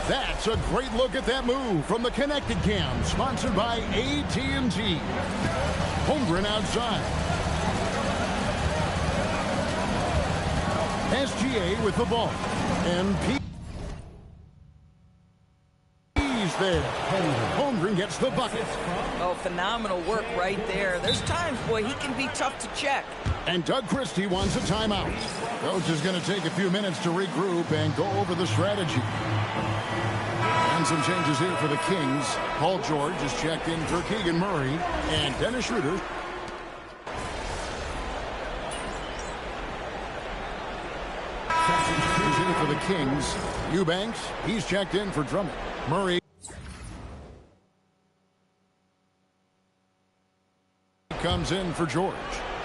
That's a great look at that move from the Connected Cam, sponsored by AT&T. Holmgren outside. SGA with the ball. MP there. Holmgren gets the bucket. Oh, phenomenal work right there. There's times, boy, he can be tough to check. And Doug Christie wants a timeout. Coach is going to take a few minutes to regroup and go over the strategy. And some changes here for the Kings. Paul George is checked in for Keegan Murray. And Dennis Schroeder. He's in for the Kings. Eubanks, he's checked in for Drummond. Murray comes in for George.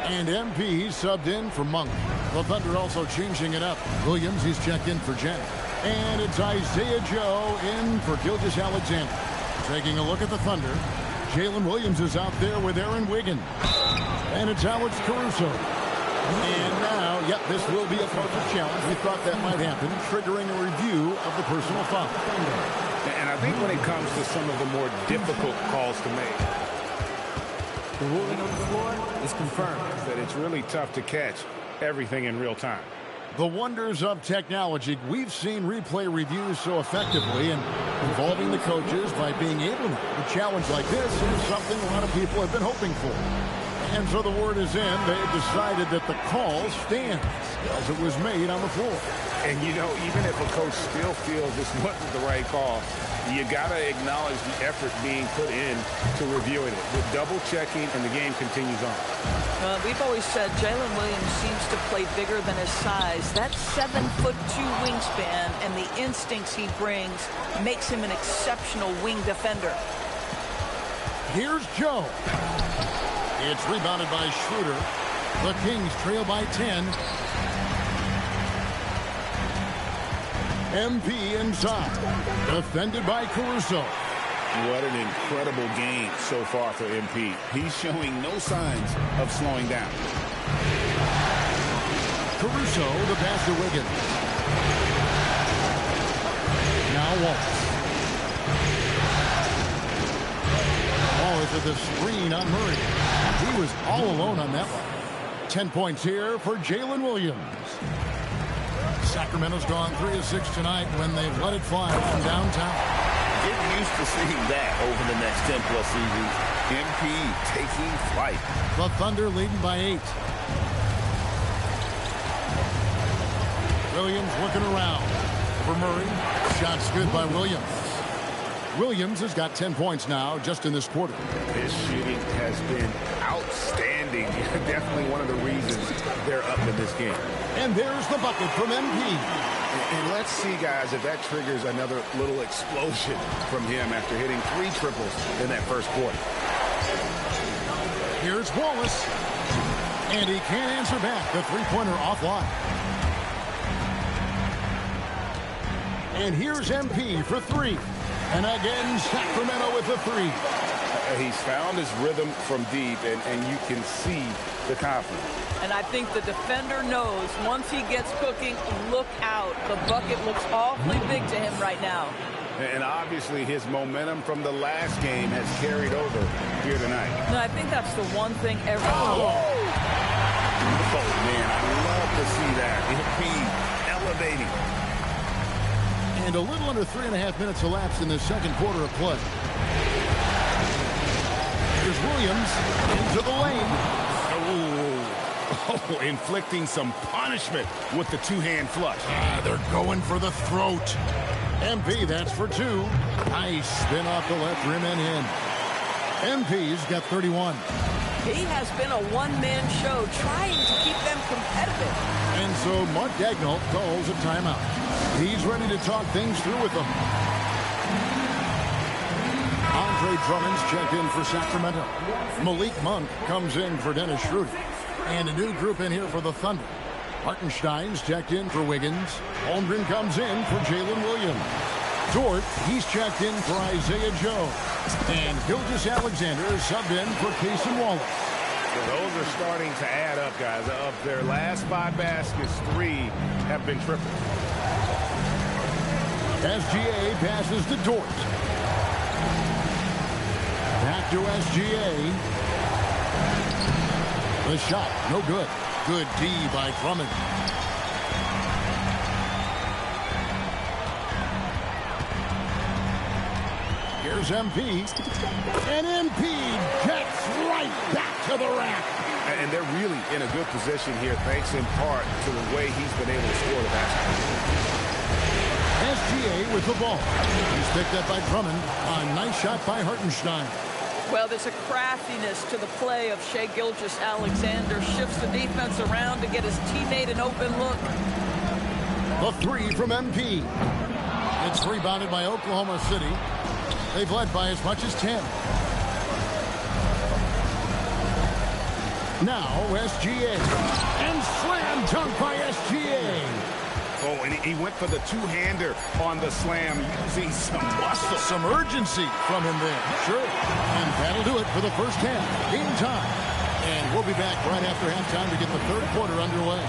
And MP subbed in for Monk. The Thunder also changing it up. Williams, he's checked in for Jen. And it's Isaiah Joe in for Gilgeous-Alexander. Taking a look at the Thunder. Jalen Williams is out there with Aaron Wiggins. And it's Alex Caruso. And now, yep, this will be a coach's challenge. We thought that might happen, triggering a review of the personal foul. And I think when it comes to some of the more difficult calls to make, the ruling on the floor is confirmed that it's really tough to catch everything in real time. The wonders of technology. We've seen replay reviews so effectively, and involving the coaches by being able to. A challenge like this is something a lot of people have been hoping for. And so the word is in. They've decided that the call stands as it was made on the floor. And, you know, even if a coach still feels this wasn't the right call, you got to acknowledge the effort being put in to reviewing it. The double checking, and the game continues on. We've always said Jalen Williams seems to play bigger than his size. That 7'2" wingspan and the instincts he brings makes him an exceptional wing defender. Here's Joe. It's rebounded by Schroeder. The Kings trail by 10. MP inside. Defended by Caruso. What an incredible game so far for MP. He's showing no signs of slowing down. Caruso, the pass to Wiggins. Now Wallace. Wallace with the screen on Murray. He was all alone on that one. 10 points here for Jalen Williams. Sacramento's gone 3 of 6 tonight when they've let it fly from downtown. Get used to seeing that over the next 10-plus seasons. MP taking flight. The Thunder leading by 8. Williams looking around for Murray. Shots good by Williams. Williams has got 10 points now just in this quarter. His shooting has been outstanding. Definitely one of the reasons they're up in this game. And there's the bucket from MP. And let's see, guys, if that triggers another little explosion from him after hitting 3 triples in that first quarter. Here's Wallace. And he can't answer back. The three-pointer offline. And here's MP for 3. And again, Sacramento with the 3. He's found his rhythm from deep, and you can see the confidence. And I think the defender knows once he gets cooking, look out. The bucket looks awfully big to him right now. And obviously his momentum from the last game has carried over here tonight. No, I think that's the one thing every... Oh, man, I love to see that. MP elevating. And a little under 3.5 minutes elapsed in the second quarter of play. Here's Williams into the lane. Oh, inflicting some punishment with the two-hand flush. They're going for the throat. MP, that's for 2. Nice spin off the left rim and in. MP's got 31. He has been a one-man show trying to keep them competitive. And so Mark Daigneault calls a timeout. He's ready to talk things through with them. Andre Drummond's checked in for Sacramento. Malik Monk comes in for Dennis Schroeder. And a new group in here for the Thunder. Hartenstein's checked in for Wiggins. Holmgren comes in for Jalen Williams. Dort, he's checked in for Isaiah Joe. And Gilgeous-Alexander is subbed in for Cason Wallace. So those are starting to add up, guys. Of their last 5 baskets, 3 have been triples. SGA passes to Dort. Back to SGA. The shot, no good. Good D by Drummond. Here's MP. And MP gets right back to the rack. And they're really in a good position here, thanks in part to the way he's been able to score the basketball. SGA with the ball. He's picked up by Drummond. A nice shot by Hartenstein. Well, there's a craftiness to the play of Shai Gilgeous-Alexander. Shifts the defense around to get his teammate an open look. The three from MP. It's rebounded by Oklahoma City. They've led by as much as 10. Now SGA. And slam dunk by SGA. Oh, and he went for the two-hander on the slam, using some muscle. Some urgency from him there. Sure. And that'll do it for the first half. Game time. And we'll be back right after halftime to get the third quarter underway.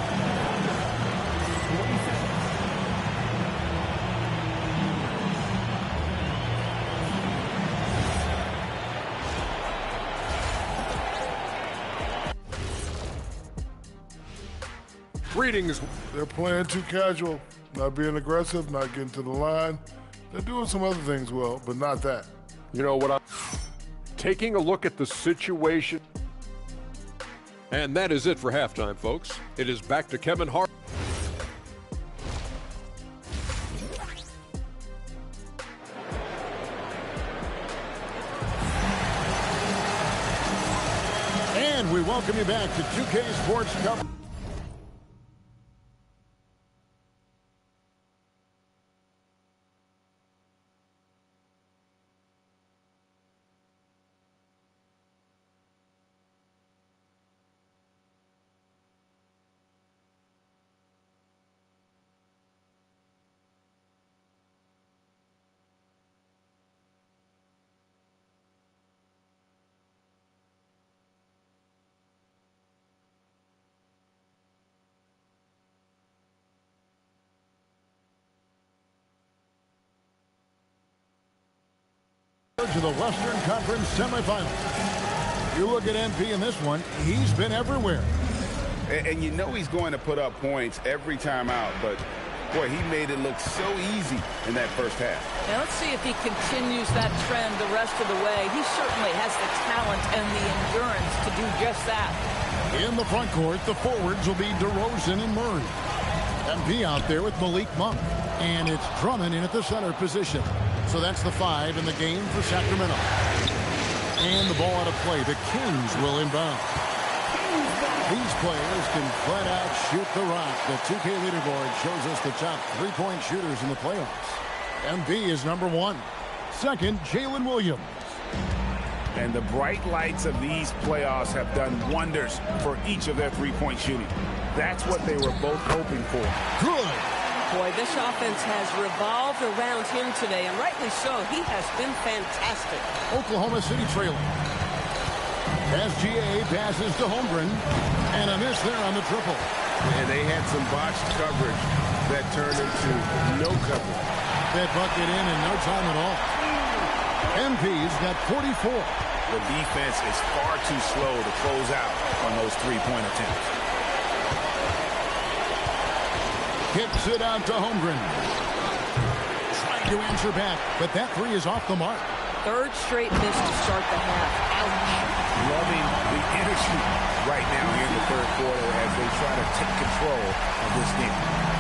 Greetings. They're playing too casual, not being aggressive, not getting to the line. They're doing some other things well, but not that. You know what? I'm taking a look at the situation. And that is it for halftime, folks. It is back to Kevin Hart. And we welcome you back to 2K Sports Cup. To the Western Conference semifinals. You look at MP in this one, he's been everywhere. And you know he's going to put up points every time out, but boy, he made it look so easy in that first half. Now let's see if he continues that trend the rest of the way. He certainly has the talent and the endurance to do just that. In the front court, the forwards will be DeRozan and Murray. MP out there with Malik Monk. And it's Drummond in at the center position. So that's the 5 in the game for Sacramento. And the ball out of play. The Kings will inbound. These players can flat out shoot the rock. The 2K leaderboard shows us the top three-point shooters in the playoffs. MP is number 1. Second, Jalen Williams. And the bright lights of these playoffs have done wonders for each of their three-point shooting. That's what they were both hoping for. Good. Boy, this offense has revolved around him today, and rightly so. He has been fantastic. Oklahoma City trailing. SGA passes to Holmgren, and a miss there on the triple. And they had some botched coverage that turned into no coverage. That bucket in no time at all. MP's got 44. The defense is far too slow to close out on those three-point attempts. Kicks it out to Holmgren. Trying to answer back, but that three is off the mark. Third straight miss to start the half. Ouch. Loving the energy right now here in the third quarter as they try to take control of this game.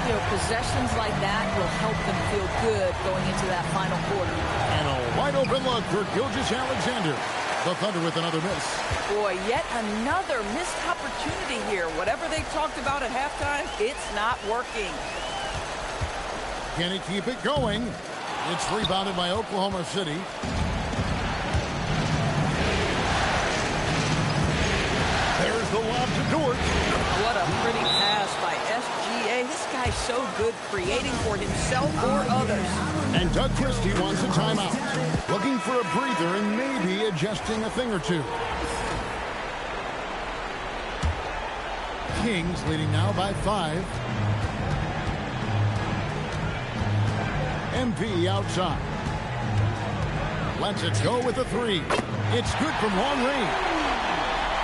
You know, possessions like that will help them feel good going into that final quarter. And a wide open look for Gilgeous-Alexander. The Thunder with another miss. Boy, yet another missed opportunity here. Whatever they talked about at halftime, it's not working. Can he keep it going? It's rebounded by Oklahoma City. There's the lob to Dort. What a pretty pass by SGA. This guy's so good creating for himself or others. And Doug Christie wants a timeout. Looking for a breather and maybe adjusting a thing or two. Kings leading now by 5. MP outside. Lets it go with the three. It's good from long range.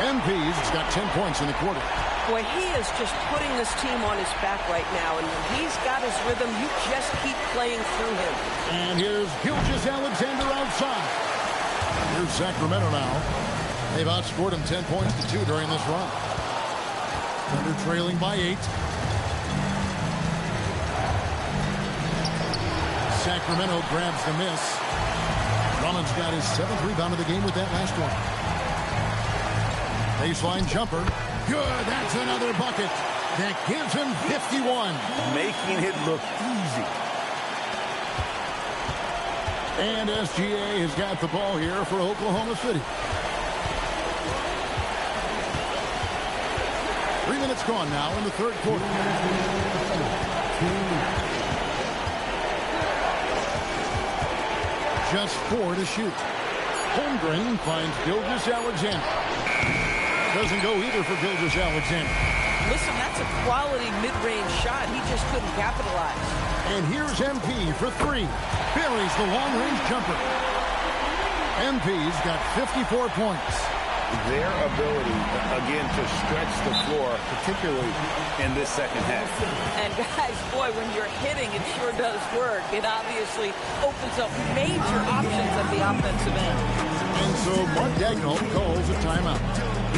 MP's got 10 points in the quarter. Boy, he is just putting this team on his back right now, and when he's got his rhythm, you just keep playing through him. And here's Gilgeous-Alexander outside. Here's Sacramento now. They've outscored him 10 points to 2 during this run. Thunder trailing by 8. Sacramento grabs the miss. Drummond's got his 7th rebound of the game with that last one. Baseline jumper. Good. That's another bucket. That gives him 51. Making it look easy. And SGA has got the ball here for Oklahoma City. 3 minutes gone now in the third quarter. Just 4 to shoot. Holmgren finds Gilgeous-Alexander. Doesn't go either for Gilgeous-Alexander. Listen, that's a quality mid-range shot. He just couldn't capitalize. And here's MP for 3. Buries the long-range jumper. MP's got 54 points. Their ability, again, to stretch the floor, particularly in this second half. And guys, boy, when you're hitting, it sure does work. It obviously opens up major options at the offensive end. And so Mark Daigneault calls a timeout.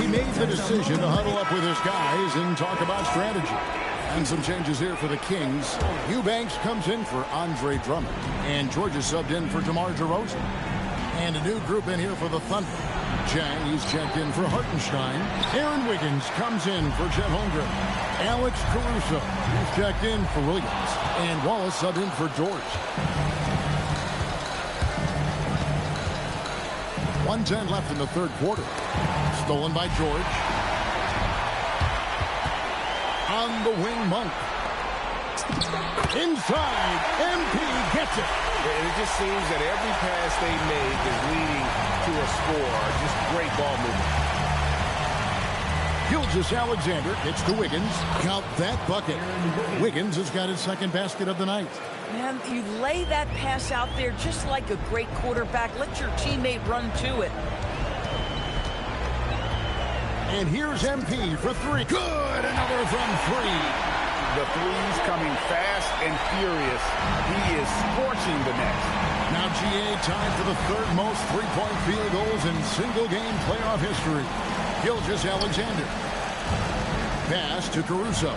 He made the decision to huddle up with his guys and talk about strategy. And some changes here for the Kings. Eubanks comes in for Andre Drummond. And Georgia subbed in for DeMar DeRozan. And a new group in here for the Thunder. Chang, he's checked in for Hartenstein. Aaron Wiggins comes in for Chet Holmgren. Alex Caruso, he's checked in for Williams. And Wallace subbed in for George. 1:10 left in the third quarter. Stolen by George. On the wing, Monk. Inside, MP gets it. It just seems that every pass they make is leading to a score. Just great ball movement. Gilgeous-Alexander gets to Wiggins. Count that bucket. Wiggins has got his second basket of the night. Man, you lay that pass out there just like a great quarterback. Let your teammate run to it. And here's MP for 3. Good. Another from 3. The threes coming fast and furious. He is scorching the net. Now GA tied for the third most three-point field goals in single-game playoff history. Gilgeous-Alexander. Pass to Caruso.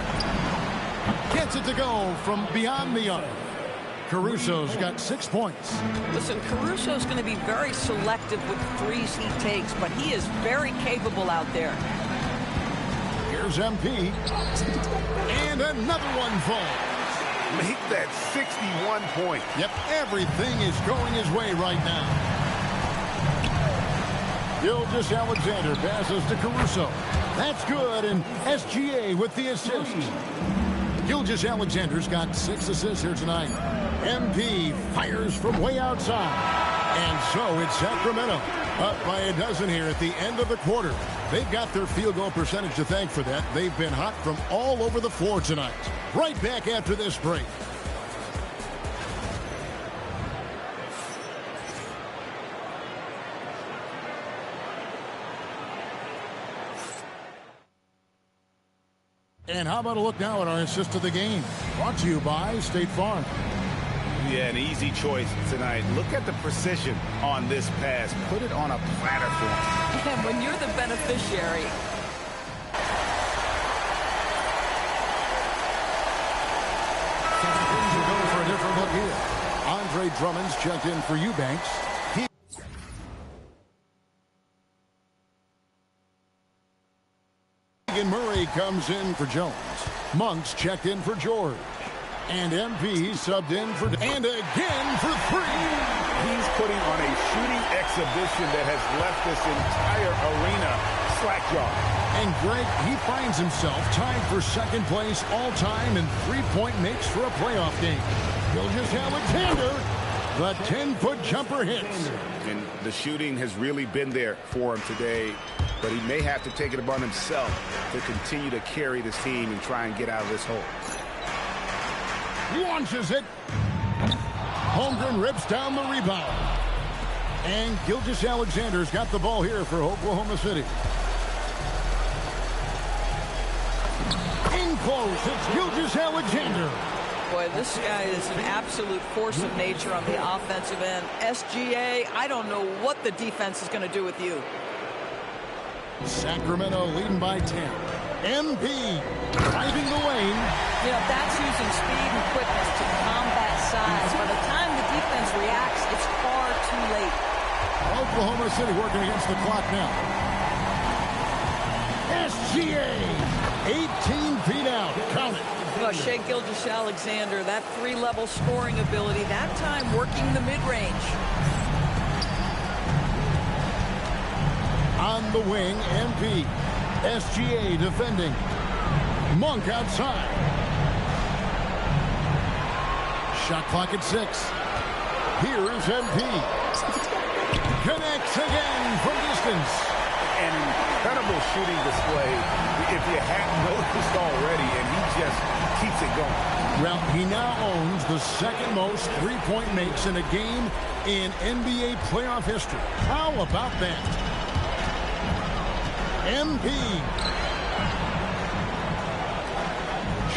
Gets it to go from beyond the arc. Caruso's got 6 points. Listen, Caruso's going to be very selective with threes he takes, but he is very capable out there. Here's MP. And another one falls. Make that 61 point. Yep, everything is going his way right now. Gilgeous-Alexander passes to Caruso. That's good, and SGA with the assist. Gilgeous-Alexander's got 6 assists here tonight. MP fires from way outside. And so it's Sacramento up by a dozen here at the end of the quarter. They've got their field goal percentage to thank for that. They've been hot from all over the floor tonight. Right back after this break. And how about a look now at our assist of the game? Brought to you by State Farm. Yeah, an easy choice tonight. Look at the precision on this pass. Put it on a platter for him. And when you're the beneficiary. Things are going for a different look here. Andre Drummond's checked in for Eubanks. Murray comes in for Jones. Monk's checked in for George. And MP subbed in for... And again for 3. He's putting on a shooting exhibition that has left this entire arena slack-jawed. And Greg, he finds himself tied for second place all-time in three-point makes for a playoff game. Gilgeous-Alexander, the 10-foot jumper hits. And the shooting has really been there for him today. But he may have to take it upon himself to continue to carry this team and try and get out of this hole. Launches it. Holmgren rips down the rebound. And Gilgeous-Alexander's got the ball here for Oklahoma City. In close, it's Gilgeous-Alexander. Boy, this guy is an absolute force of nature on the offensive end. SGA, I don't know what the defense is going to do with you. Sacramento leading by 10. MP driving the lane. You know, that's using speed and quickness to combat size. By the time the defense reacts, it's far too late. Oklahoma City working against the clock now. SGA, 18 feet out. Count it. Well, Shai Gilgeous-Alexander, that three-level scoring ability, that time working the mid-range. On the wing, MP. SGA defending. Monk outside. Shot clock at 6. Here is MP. Connects again from distance. An incredible shooting display if you hadn't noticed already, and he just keeps it going. Well, he now owns the second most three-point makes in a game in NBA playoff history. How about that? MP.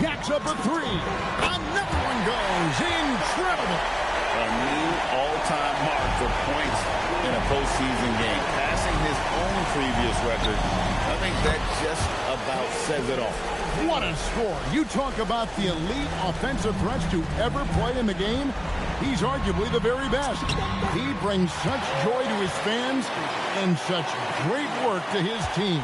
Jacks up a three. Another one goes. Incredible. A new all-time mark for points in a postseason game. Passing his own previous record. I think that just about says it all. What a score. You talk about the elite offensive threats to ever play in the game. He's arguably the very best. He brings such joy to his fans and such great work to his team.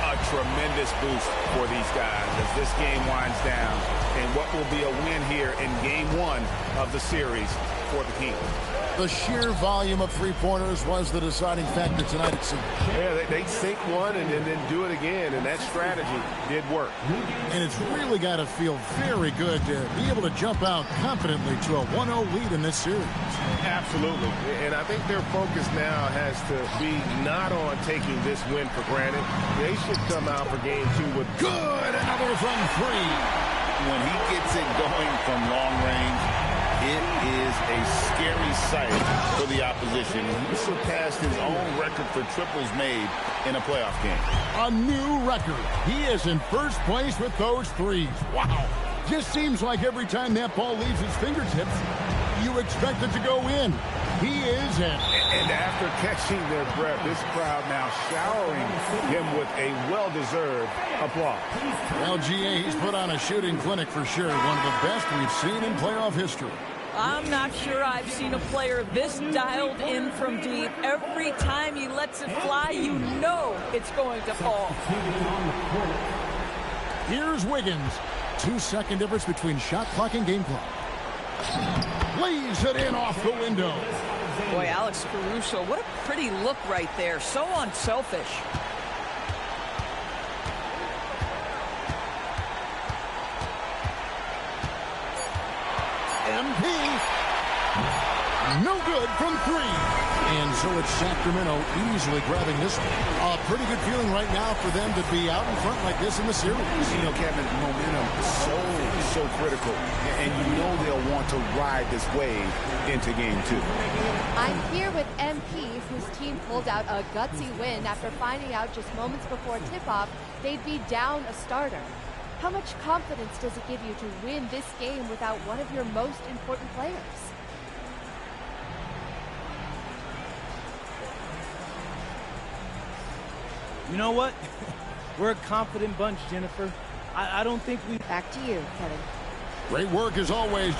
A tremendous boost for these guys as this game winds down and what will be a win here in game 1 of the series for the Kings. The sheer volume of three-pointers was the deciding factor tonight, it seems. Yeah, they sink one and then do it again, and that strategy did work. And it's really got to feel very good to be able to jump out confidently to a 1-0 lead in this series. Absolutely. And I think their focus now has to be not on taking this win for granted. They should come out for game 2 with good. Another from 3. When he gets it going from long range, it is a scary sight for the opposition. He surpassed his own record for triples made in a playoff game. A new record. He is in first place with those threes. Wow. Just seems like every time that ball leaves his fingertips, you expect it to go in. He is in. And after catching their breath, this crowd now showering him with a well-deserved applause. LGA, he's put on a shooting clinic for sure. One of the best we've seen in playoff history. I'm not sure I've seen a player this dialed in from deep. Every time he lets it fly, you know it's going to fall. Here's Wiggins. 2-second difference between shot clock and game clock. Lays it in off the window. Boy, Alex Caruso, what a pretty look right there. So unselfish. MP. No good from 3. And so it's Sacramento easily grabbing this one. A pretty good feeling right now for them to be out in front like this in the series. You know, Kevin, momentum is so critical. And you know they'll want to ride this wave into game 2. I'm here with MP, whose team pulled out a gutsy win after finding out just moments before tip-off they'd be down a starter. How much confidence does it give you to win this game without one of your most important players? You know what? We're a confident bunch, Jennifer. I don't think we... Back to you, Kevin. Great work as always.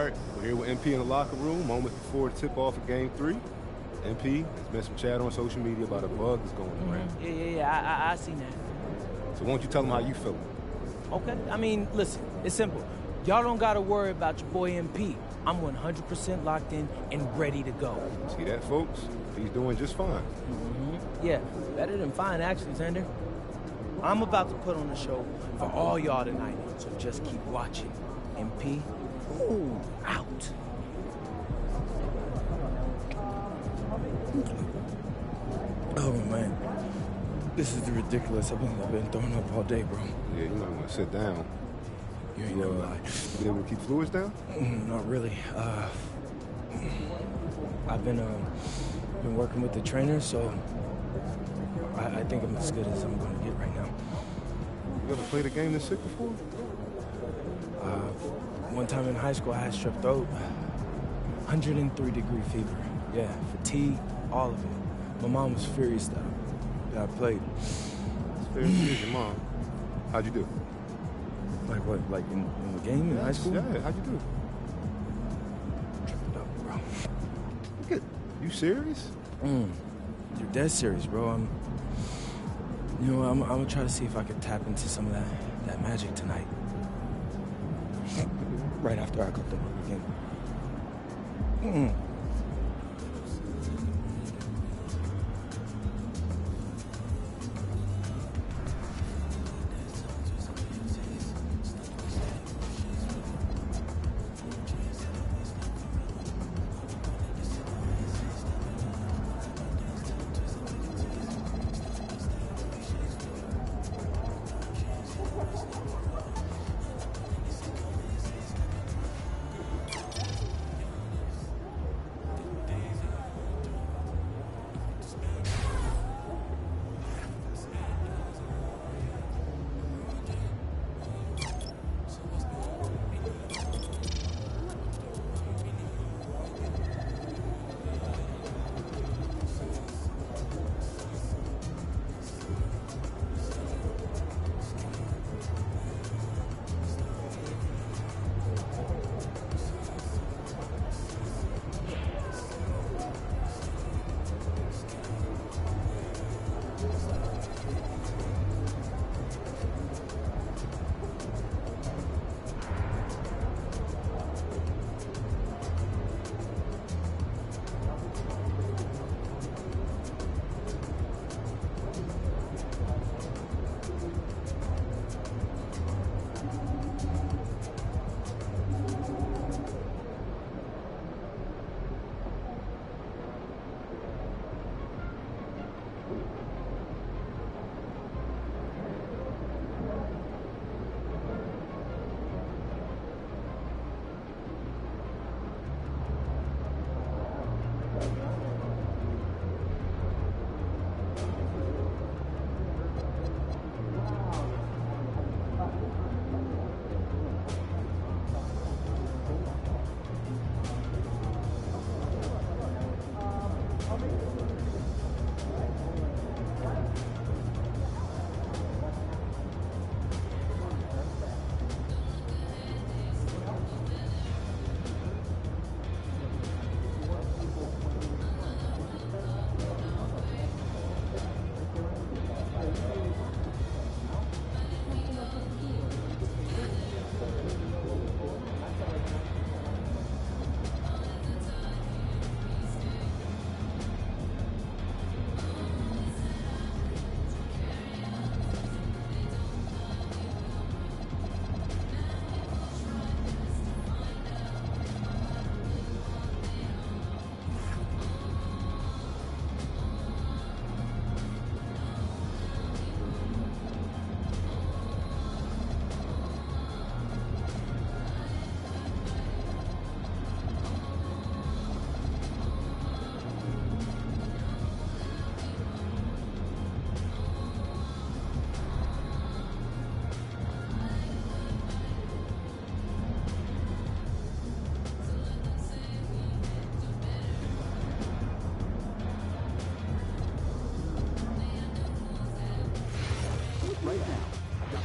All right, we're here with MP in the locker room, moments before the tip-off of Game 3. MP has been some chat on social media about a bug that's going around. Yeah, I seen that. So why don't you tell them how you feel? Okay, I mean, listen, it's simple. Y'all don't got to worry about your boy MP. I'm 100% locked in and ready to go. See that, folks? He's doing just fine. Yeah, better than fine, actually, Xander. I'm about to put on a show for all y'all tonight, so just keep watching. MP, ooh, out. Oh, man. This is ridiculous. I've been throwing up all day, bro. Yeah, you might want to sit down. You ain't never lie. You able to keep fluids down? Not really. I've been working with the trainer, so I think I'm as good as I'm going to get right now. You ever played a game this sick before? One time in high school, I had strep throat. 103-degree fever. Yeah, fatigue, all of it. My mom was furious that I played. It's very serious, your mom. How'd you do? Like what? Like in the game in high school? Yeah, how'd you do? Tripped up, bro. Look at you serious? You're dead serious, bro. I'm gonna try to see if I can tap into some of that magic tonight. Right after I got the work again.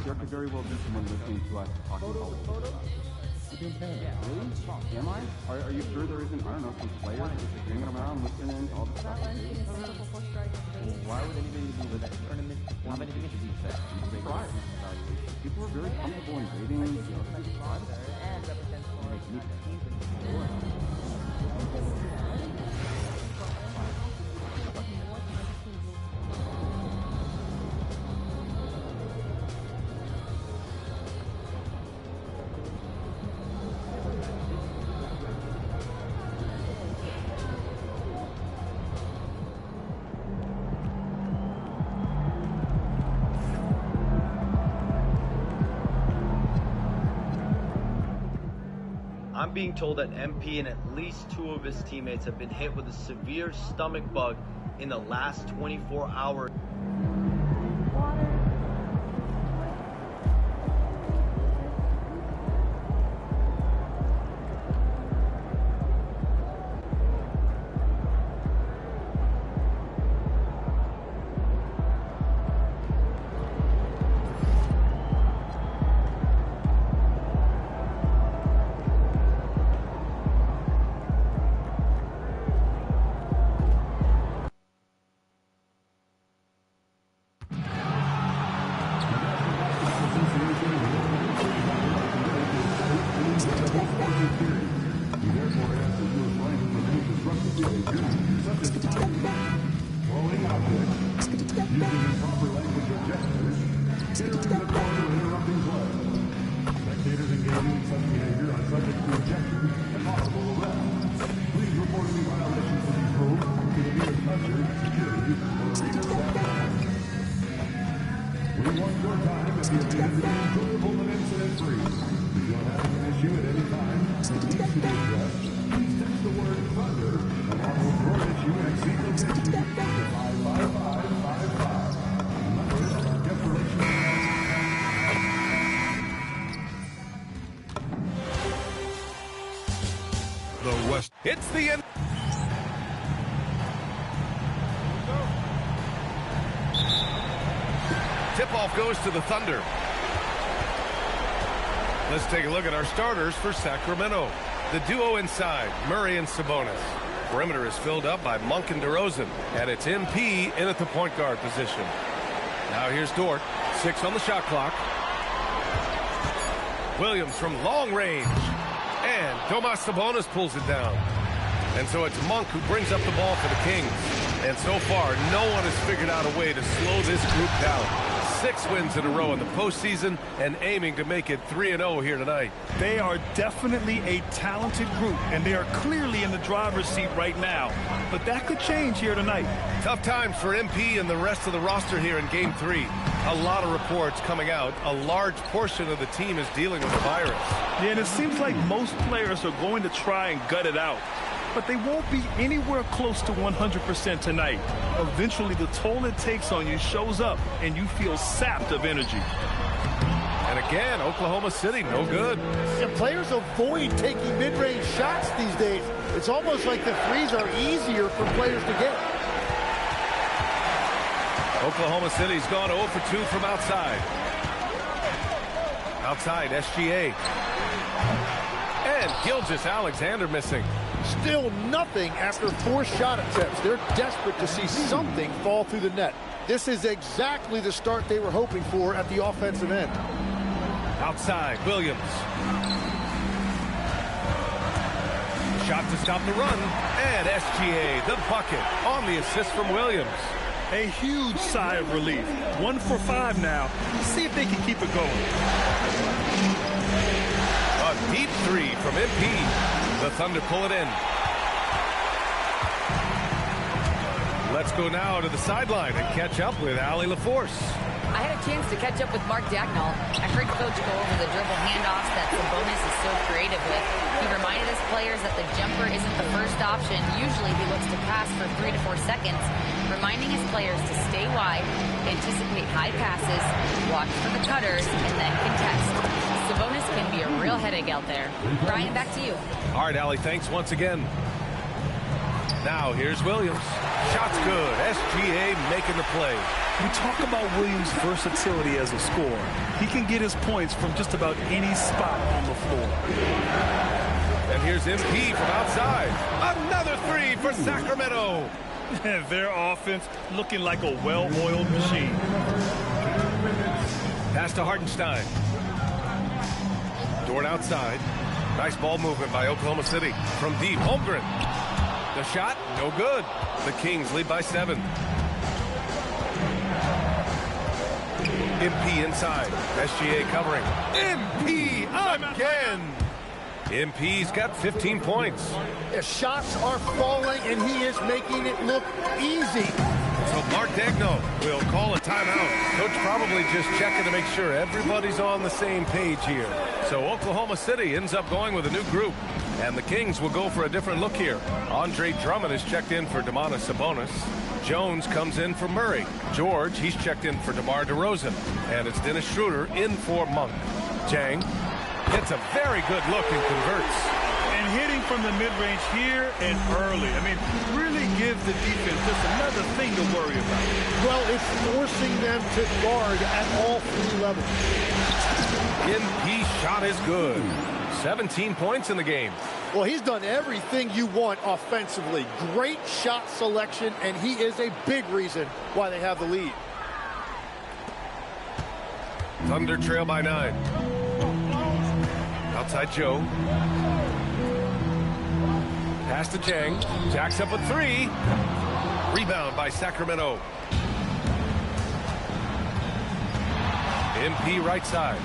There could very well be someone listening to us talking about it. being paid. Yeah. Really? Am I? Are you sure there isn't, I don't know, some players just hanging around listening to all the stuff? Why would anybody do with that tournament? How many tickets did you say? People are very comfortable in dating. I'm being told that MP and at least 2 of his teammates have been hit with a severe stomach bug in the last 24 hours. It's the end. Tip-off goes to the Thunder. Let's take a look at our starters for Sacramento. The duo inside, Murray and Sabonis. Perimeter is filled up by Monk and DeRozan, and it's MP in at the point guard position. Now here's Dort, 6 on the shot clock. Williams from long range, and Domas Sabonis pulls it down. And so it's Monk who brings up the ball for the Kings. And so far, no one has figured out a way to slow this group down. 6 wins in a row in the postseason and aiming to make it 3-0 here tonight. They are definitely a talented group, and they are clearly in the driver's seat right now. But that could change here tonight. Tough times for MP and the rest of the roster here in Game 3. A lot of reports coming out. A large portion of the team is dealing with the virus. Yeah, and it seems like most players are going to try and gut it out. But they won't be anywhere close to 100% tonight. Eventually, the toll it takes on you shows up, and you feel sapped of energy. And again, Oklahoma City, no good. And players avoid taking mid-range shots these days. It's almost like the threes are easier for players to get. Oklahoma City's gone 0 for 2 from outside. Outside, SGA. And Gilgeous-Alexander missing. Still nothing after 4 shot attempts. They're desperate to see something fall through the net. This is exactly the start they were hoping for at the offensive end. Outside, Williams. Shot to stop the run. And SGA, the bucket, on the assist from Williams. A huge sigh of relief. 1 for 5 now. See if they can keep it going. A deep 3 from MP. The Thunder pull it in. Let's go now to the sideline and catch up with Allie LaForce. I had a chance to catch up with Mark Dagnall. I heard Coach go over the dribble handoffs that Sabonis is so creative with. He reminded his players that the jumper isn't the first option. Usually he looks to pass for 3 to 4 seconds, reminding his players to stay wide, anticipate high passes, watch for the cutters, and then contest. Sabonis can be a real headache out there. Brian, back to you. All right, Allie, thanks once again. Now, here's Williams. Shot's good. SGA making the play. We talk about Williams' versatility as a scorer. He can get his points from just about any spot on the floor. Here's MP from outside. Another three for Sacramento. Their offense looking like a well-oiled machine. Pass to Hartenstein. Dort outside. Nice ball movement by Oklahoma City. From deep, Holmgren. The shot, no good. The Kings lead by 7. MP inside. SGA covering. MP again. MP's got 15 points. The shots are falling, and he is making it look easy. So Mark Daigneault will call a timeout. Coach probably just checking to make sure everybody's on the same page here. So Oklahoma City ends up going with a new group, and the Kings will go for a different look here. Andre Drummond is checked in for Domantas Sabonis. Jones comes in for Murray. George, he's checked in for DeMar DeRozan. And it's Dennis Schroeder in for Monk. Jang gets a very good look and converts. And hitting from the mid-range here and early. I mean, really gives the defense just another thing to worry about. Well, it's forcing them to guard at all 3 levels. MP shot is good. 17 points in the game. Well, he's done everything you want offensively. Great shot selection, and he is a big reason why they have the lead. Thunder trail by 9. Outside Joe. Pass to Jang. Jacks up a 3. Rebound by Sacramento. MP right side.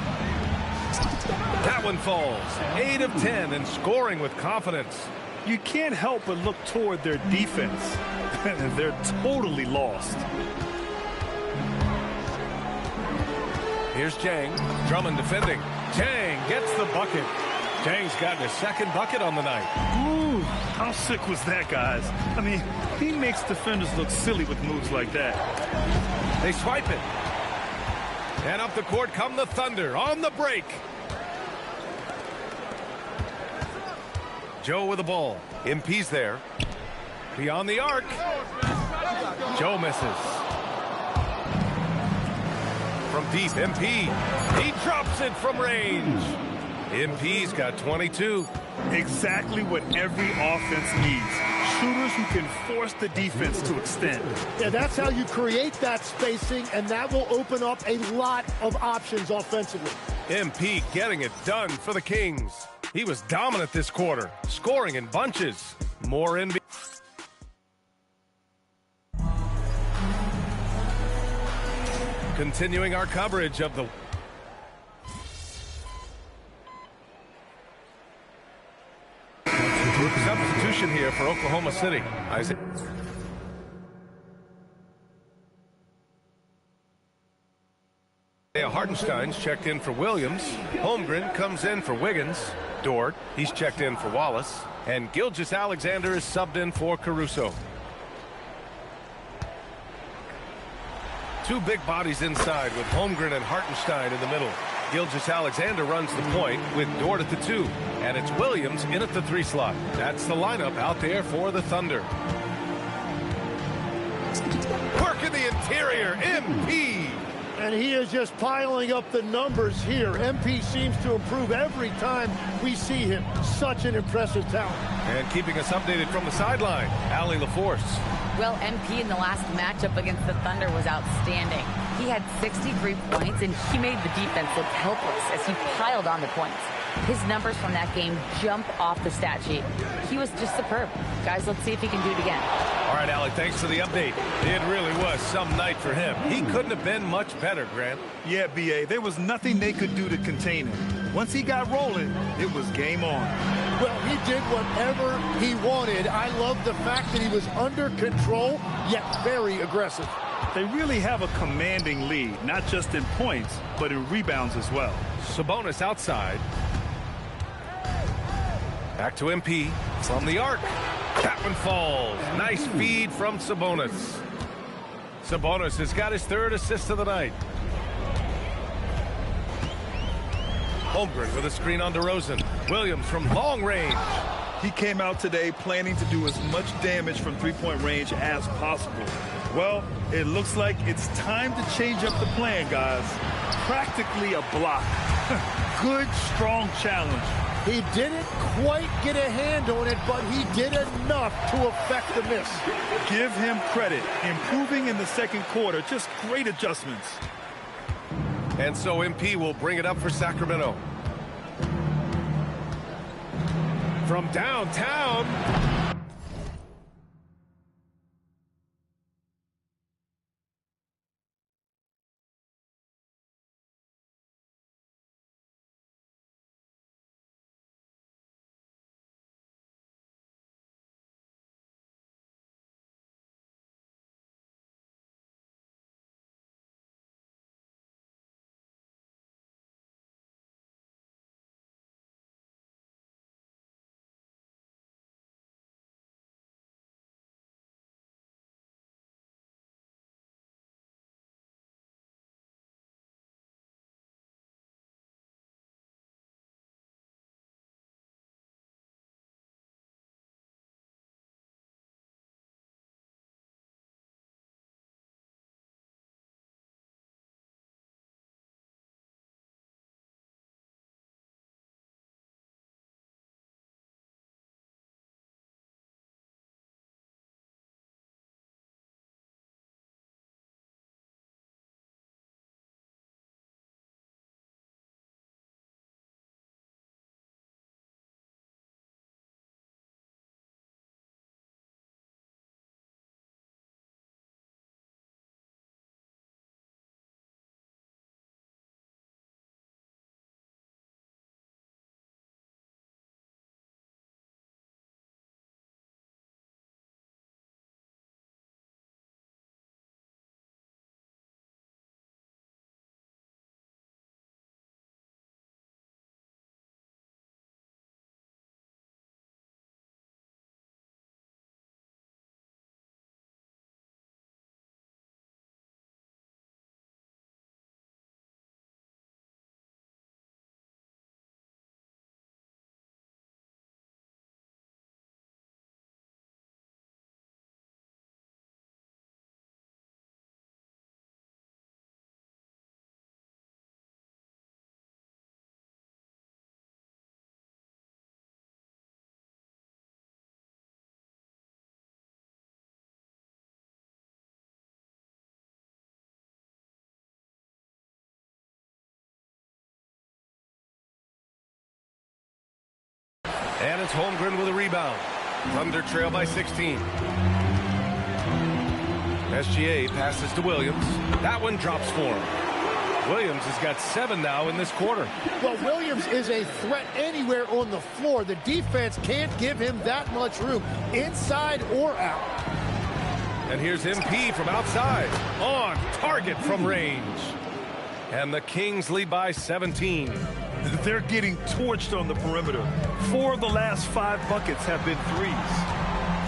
That one falls. 8 of 10 and scoring with confidence. You can't help but look toward their defense. They're totally lost. Here's Jang. Drummond defending. Jang gets the bucket. Jang's got his 2nd bucket on the night. Ooh, how sick was that, guys? I mean, he makes defenders look silly with moves like that. They swipe it. And up the court come the Thunder on the break. Joe with the ball. MP's there. Beyond the arc. Joe misses. From deep, MP. He drops it from range. MP's got 22. Exactly what every offense needs. Shooters who can force the defense to extend. Yeah, that's how you create that spacing, and that will open up a lot of options offensively. MP getting it done for the Kings. He was dominant this quarter, scoring in bunches. More NBA. Continuing our coverage of the substitution here for Oklahoma City. Isaiah Hartenstein's checked in for Williams. Holmgren comes in for Wiggins. Dort, he's checked in for Wallace. And Gilgeous-Alexander is subbed in for Caruso. 2 big bodies inside with Holmgren and Hartenstein in the middle. Gilgeous-Alexander runs the point with Dort at the 2. And it's Williams in at the 3 slot. That's the lineup out there for the Thunder. Work in the interior, MP. And he is just piling up the numbers here. MP seems to improve every time we see him. Such an impressive talent. And keeping us updated from the sideline, Allie LaForce. Well, MP in the last matchup against the Thunder was outstanding. He had 63 points, and he made the defense look helpless as he piled on the points. His numbers from that game jump off the stat sheet. He was just superb. Guys, let's see if he can do it again. All right, Allie, thanks for the update. It really was some night for him. He couldn't have been much better, Grant. Yeah, B.A., there was nothing they could do to contain him. Once he got rolling, it was game on. Well, he did whatever he wanted. I love the fact that he was under control, yet very aggressive. They really have a commanding lead, not just in points, but in rebounds as well. Sabonis outside. Back to MP from the arc. That one falls. Nice feed from Sabonis. Sabonis has got his 3rd assist of the night. Holmgren with a screen on DeRozan. Williams from long range. He came out today planning to do as much damage from 3-point range as possible. Well, it looks like it's time to change up the plan, guys. Practically a block. Good, strong challenge He didn't quite get a hand on it, but he did enough to affect the miss. Give him credit. Improving in the second quarter. Just great adjustments. And so MP will bring it up for Sacramento. From downtown. And it's Holmgren with a rebound. Thunder trail by 16. SGA passes to Williams. That one drops for him. Williams has got 7 now in this quarter. Well, Williams is a threat anywhere on the floor. The defense can't give him that much room, inside or out. And here's MP from outside. On target from range. And the Kings lead by 17. They're getting torched on the perimeter. 4 of the last 5 buckets have been threes.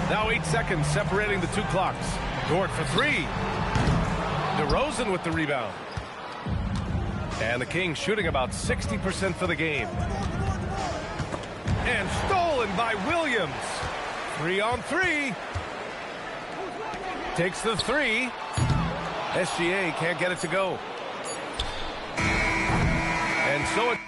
Now 8 seconds separating the 2 clocks. Dort for 3. DeRozan with the rebound. And the Kings shooting about 60% for the game. And stolen by Williams. 3 on 3. Takes the 3. SGA can't get it to go. And so it...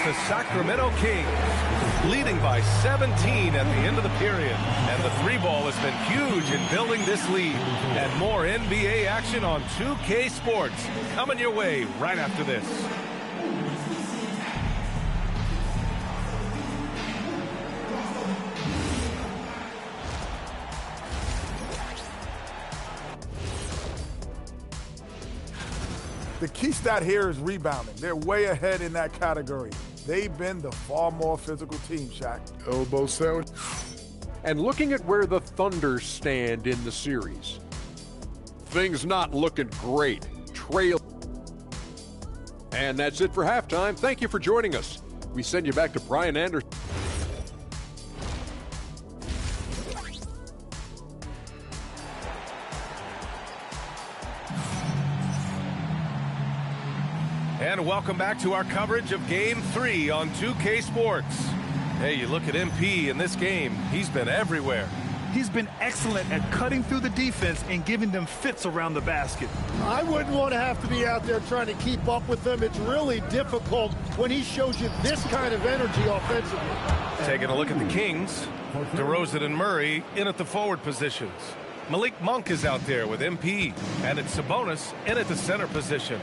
the Sacramento Kings leading by 17 at the end of the period. And the 3 ball has been huge in building this lead. And more NBA action on 2K Sports coming your way right after this. The key stat here is rebounding. They're way ahead in that category. They've been the far more physical team, Shaq. Elbow sandwich. And looking at where the Thunder stand in the series, things not looking great. Trail. And that's it for halftime. Thank you for joining us. We send you back to Brian Anderson. And welcome back to our coverage of Game 3 on 2K Sports. Hey, you look at MP in this game, he's been everywhere. He's been excellent at cutting through the defense and giving them fits around the basket. I wouldn't want to have to be out there trying to keep up with him. It's really difficult when he shows you this kind of energy offensively. Taking a look at the Kings, DeRozan and Murray in at the forward positions. Malik Monk is out there with MP, and it's Sabonis in at the center position.